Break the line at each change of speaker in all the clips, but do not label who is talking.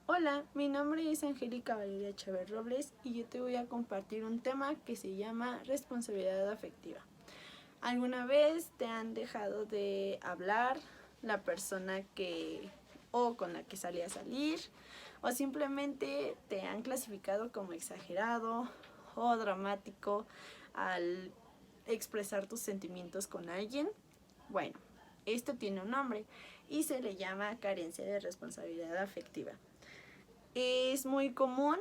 Hola, mi nombre es Angélica Valeria Chávez Robles y yo te voy a compartir un tema que se llama responsabilidad afectiva. ¿Alguna vez te han dejado de hablar la persona que o con la que salía a salir? ¿O simplemente te han clasificado como exagerado o dramático al expresar tus sentimientos con alguien? Bueno, esto tiene un nombre y se le llama carencia de responsabilidad afectiva. Es muy común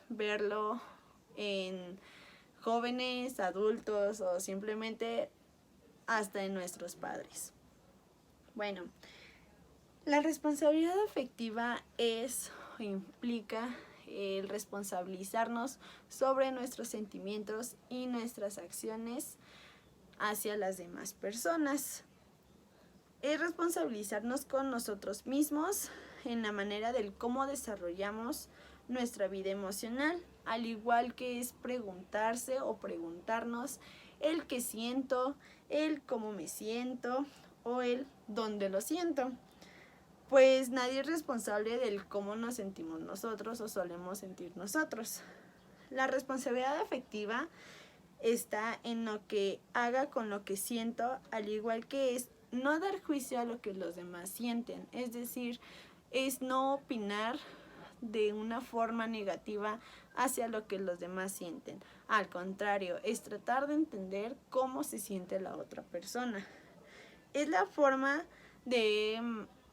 verlo en jóvenes, adultos o simplemente hasta en nuestros padres. Bueno, la responsabilidad afectiva es o implica el responsabilizarnos sobre nuestros sentimientos y nuestras acciones hacia las demás personas. Es responsabilizarnos con nosotros mismos en la manera del cómo desarrollamos nuestra vida emocional, al igual que es preguntarse o preguntarnos el qué siento, el cómo me siento o el dónde lo siento. Pues nadie es responsable del cómo nos sentimos nosotros o solemos sentir nosotros. La responsabilidad afectiva está en lo que haga con lo que siento, al igual que es no dar juicio a lo que los demás sienten, es decir, es no opinar de una forma negativa hacia lo que los demás sienten. Al contrario, es tratar de entender cómo se siente la otra persona. Es la forma de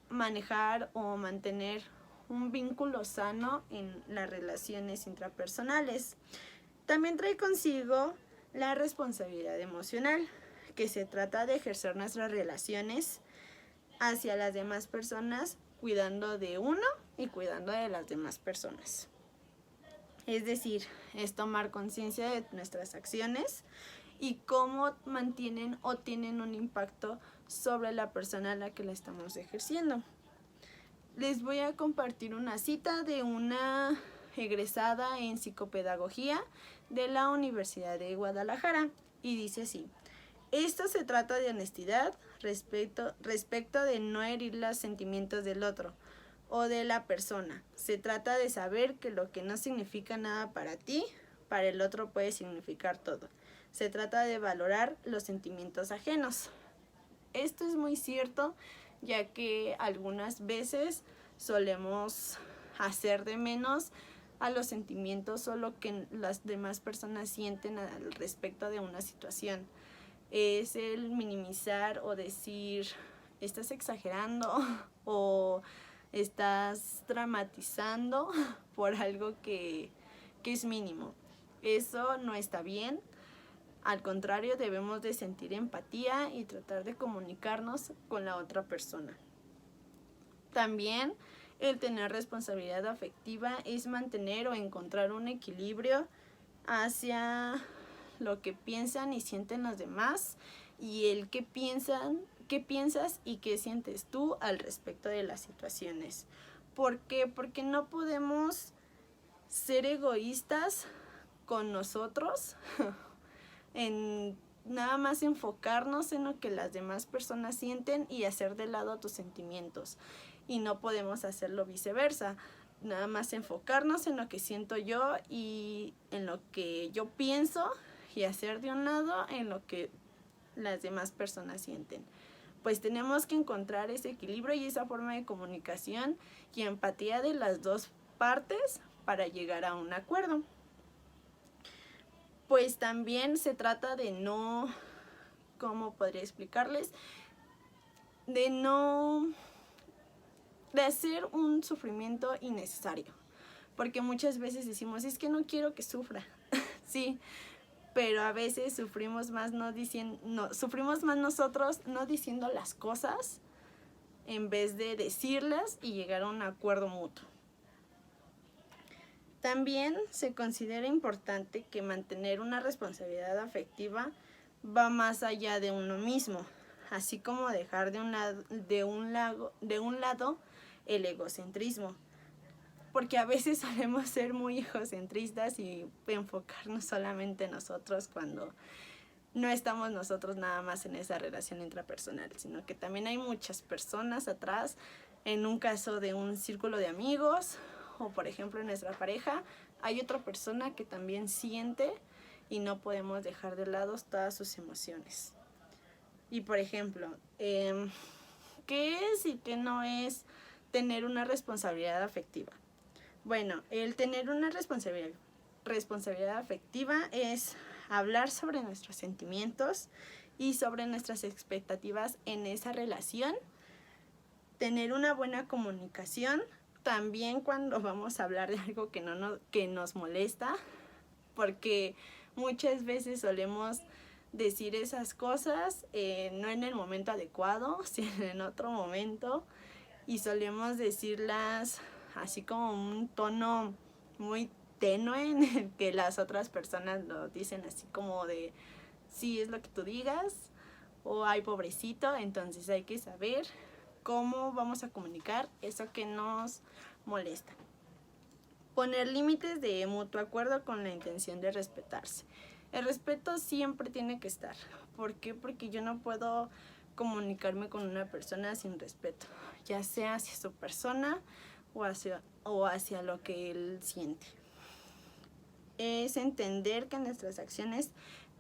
manejar o mantener un vínculo sano en las relaciones intrapersonales. También trae consigo la responsabilidad emocional, que se trata de ejercer nuestras relaciones hacia las demás personas, cuidando de uno y cuidando de las demás personas. Es decir, es tomar conciencia de nuestras acciones y cómo mantienen o tienen un impacto sobre la persona a la que la estamos ejerciendo. Les voy a compartir una cita de una egresada en psicopedagogía de la Universidad de Guadalajara y dice así: esto se trata de honestidad respecto de no herir los sentimientos del otro o de la persona. Se trata de saber que lo que no significa nada para ti, para el otro puede significar todo. Se trata de valorar los sentimientos ajenos. Esto es muy cierto, ya que algunas veces solemos hacer de menos a los sentimientos o lo que las demás personas sienten al respecto de una situación. Es el minimizar o decir, estás exagerando o estás dramatizando por algo que es mínimo. Eso no está bien. Al contrario, debemos de sentir empatía y tratar de comunicarnos con la otra persona. También el tener responsabilidad afectiva es mantener o encontrar un equilibrio hacia lo que piensan y sienten los demás y el qué piensas y qué sientes tú al respecto de las situaciones. ¿Por qué? Porque no podemos ser egoístas con nosotros en nada más enfocarnos en lo que las demás personas sienten y hacer de lado tus sentimientos. Y no podemos hacerlo viceversa. Nada más enfocarnos en lo que siento yo y en lo que yo pienso y hacer de un lado en lo que las demás personas sienten. Pues tenemos que encontrar ese equilibrio y esa forma de comunicación y empatía de las dos partes para llegar a un acuerdo. Pues también se trata de no, ¿cómo podría explicarles? De hacer un sufrimiento innecesario. Porque muchas veces decimos, es que no quiero que sufra. Sí, pero a veces sufrimos más sufrimos más nosotros no diciendo las cosas en vez de decirlas y llegar a un acuerdo mutuo. También se considera importante que mantener una responsabilidad afectiva va más allá de uno mismo, así como dejar de un lado el egocentrismo, porque a veces solemos ser muy egocentristas y enfocarnos solamente en nosotros cuando no estamos nosotros nada más en esa relación intrapersonal, sino que también hay muchas personas atrás, en un caso de un círculo de amigos o por ejemplo en nuestra pareja, hay otra persona que también siente y no podemos dejar de lado todas sus emociones. Y por ejemplo, ¿qué es y qué no es tener una responsabilidad afectiva? Bueno, el tener una responsabilidad afectiva es hablar sobre nuestros sentimientos y sobre nuestras expectativas en esa relación, tener una buena comunicación, también cuando vamos a hablar de algo que nos molesta, porque muchas veces solemos decir esas cosas no en el momento adecuado, sino en otro momento, y solemos decirlas así como un tono muy tenue en el que las otras personas lo dicen así como de sí es lo que tú digas o ay pobrecito. Entonces hay que saber cómo vamos a comunicar eso que nos molesta. Poner límites de mutuo acuerdo con la intención de respetarse. El respeto siempre tiene que estar. ¿Por qué? Porque yo no puedo comunicarme con una persona sin respeto, ya sea hacia su persona o hacia lo que él siente. Es entender que nuestras acciones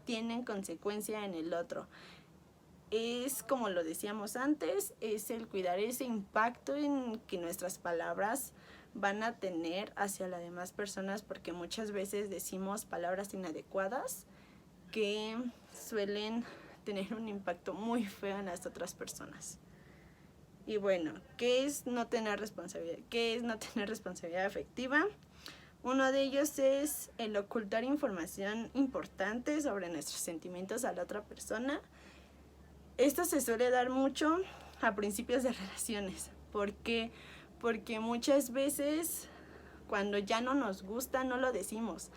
tienen consecuencia en el otro. Es como lo decíamos antes, es el cuidar ese impacto en que nuestras palabras van a tener hacia las demás personas, porque muchas veces decimos palabras inadecuadas que suelen tener un impacto muy feo en las otras personas. Y bueno, ¿qué es no tener responsabilidad? ¿Qué es no tener responsabilidad afectiva? Uno de ellos es el ocultar información importante sobre nuestros sentimientos a la otra persona. Esto se suele dar mucho a principios de relaciones. ¿Por qué? Porque muchas veces cuando ya no nos gusta no lo decimos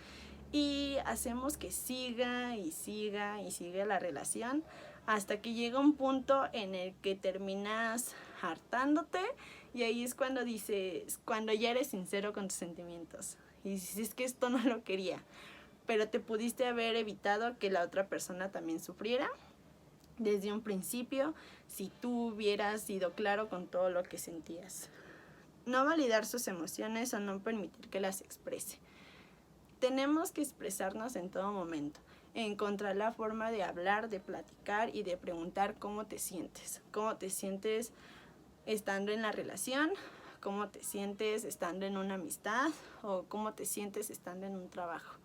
y hacemos que siga y siga y siga la relación hasta que llega un punto en el que terminas hartándote, y ahí es cuando dices, cuando ya eres sincero con tus sentimientos y dices es que esto no lo quería, pero te pudiste haber evitado que la otra persona también sufriera desde un principio si tú hubieras sido claro con todo lo que sentías. No validar sus emociones o no permitir que las exprese. Tenemos que expresarnos en todo momento, encontrar la forma de hablar, de platicar y de preguntar cómo te sientes. ¿Cómo te sientes estando en la relación? ¿Cómo te sientes estando en una amistad? ¿O cómo te sientes estando en un trabajo?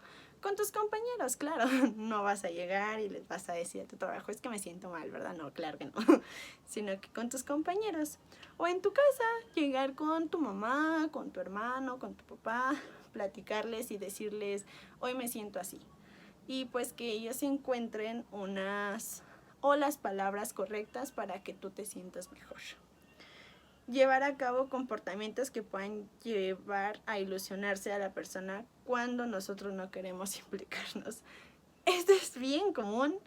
Con tus compañeros, claro, no vas a llegar y les vas a decir a tu trabajo, es que me siento mal, ¿verdad? No, claro que no, sino que con tus compañeros. O en tu casa, llegar con tu mamá, con tu hermano, con tu papá, platicarles y decirles, hoy me siento así. Y pues que ellos encuentren las palabras correctas para que tú te sientas mejor. Llevar a cabo comportamientos que puedan llevar a ilusionarse a la persona cuando nosotros no queremos implicarnos. Esto es bien común.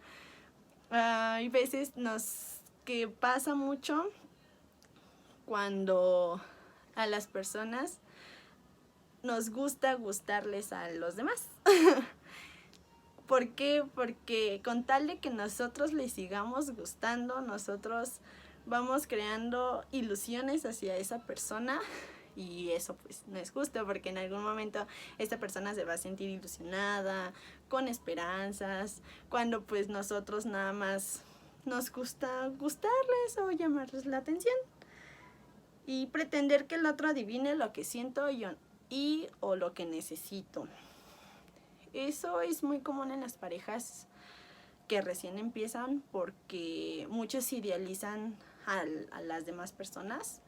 Hay veces que pasa mucho cuando a las personas nos gusta gustarles a los demás. ¿Por qué? Porque con tal de que nosotros les sigamos gustando, nosotros vamos creando ilusiones hacia esa persona, y eso pues no es justo, porque en algún momento esta persona se va a sentir ilusionada, con esperanzas, cuando pues nosotros nada más nos gusta gustarles o llamarles la atención. Y pretender que el otro adivine lo que siento yo o lo que necesito. Eso es muy común en las parejas que recién empiezan, porque muchos idealizan a las demás personas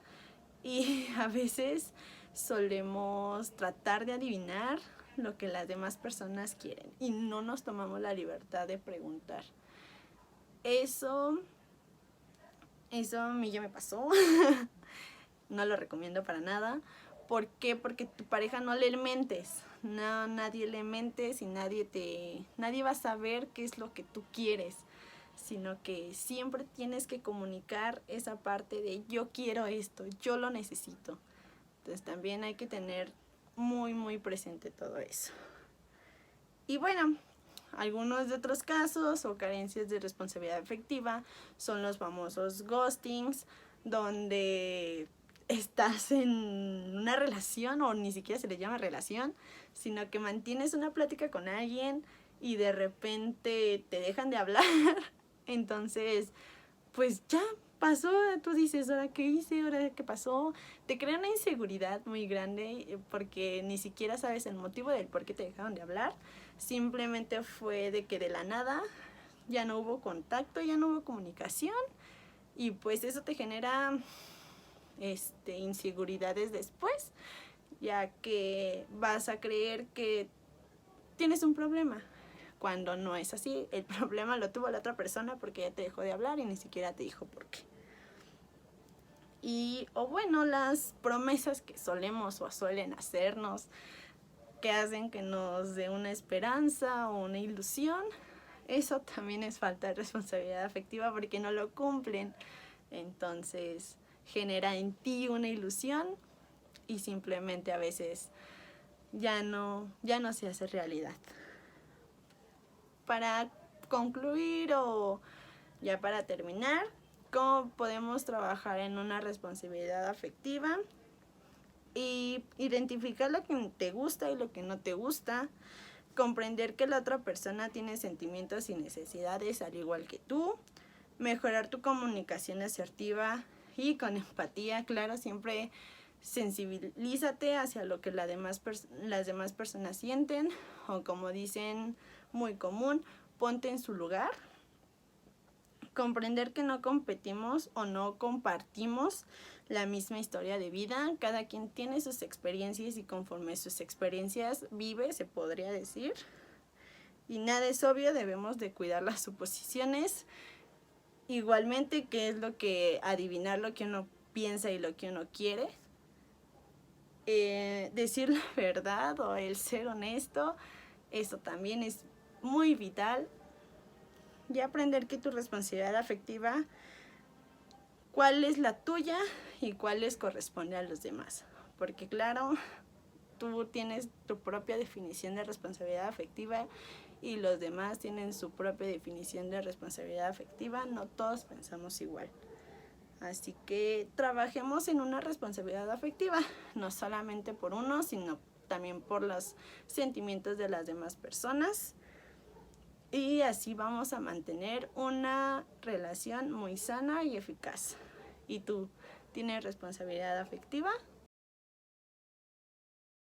y a veces solemos tratar de adivinar lo que las demás personas quieren y no nos tomamos la libertad de preguntar. Eso a mí ya me pasó. No lo recomiendo para nada. ¿Por qué? Porque tu pareja no le mentes. No, nadie le mentes y nadie va a saber qué es lo que tú quieres, sino que siempre tienes que comunicar esa parte de yo quiero esto, yo lo necesito. Entonces también hay que tener muy muy presente todo eso. Y bueno, algunos de otros casos o carencias de responsabilidad afectiva son los famosos ghostings, donde estás en una relación, o ni siquiera se le llama relación, sino que mantienes una plática con alguien y de repente te dejan de hablar. Entonces, pues ya pasó, tú dices, ¿ahora qué hice? ¿Ahora qué pasó? Te crea una inseguridad muy grande porque ni siquiera sabes el motivo del por qué te dejaron de hablar. Simplemente fue de que de la nada ya no hubo contacto, ya no hubo comunicación, y pues eso te genera inseguridades después, ya que vas a creer que tienes un problema, cuando no es así. El problema lo tuvo la otra persona porque ya te dejó de hablar y ni siquiera te dijo por qué. Y, o bueno, las promesas que solemos o suelen hacernos, que hacen que nos dé una esperanza o una ilusión, eso también es falta de responsabilidad afectiva porque no lo cumplen. Entonces genera en ti una ilusión y simplemente a veces ya no se hace realidad. Para concluir o ya para terminar, ¿cómo podemos trabajar en una responsabilidad afectiva? Y identificar lo que te gusta y lo que no te gusta, comprender que la otra persona tiene sentimientos y necesidades al igual que tú, mejorar tu comunicación asertiva y con empatía, claro, siempre sensibilízate hacia lo que las demás personas sienten, o como dicen muy común, ponte en su lugar. Comprender que no competimos o no compartimos la misma historia de vida, cada quien tiene sus experiencias y conforme sus experiencias vive, se podría decir, y nada es obvio, debemos de cuidar las suposiciones. Igualmente, que es lo que adivinar lo que uno piensa y lo que uno quiere. Decir la verdad o el ser honesto, eso también es muy vital. Y aprender que tu responsabilidad afectiva, cuál es la tuya y cuál les corresponde a los demás. Porque claro, tú tienes tu propia definición de responsabilidad afectiva y los demás tienen su propia definición de responsabilidad afectiva. No todos pensamos igual. Así que trabajemos en una responsabilidad afectiva, no solamente por uno, sino también por los sentimientos de las demás personas. Y así vamos a mantener una relación muy sana y eficaz. ¿Y tú tienes responsabilidad afectiva?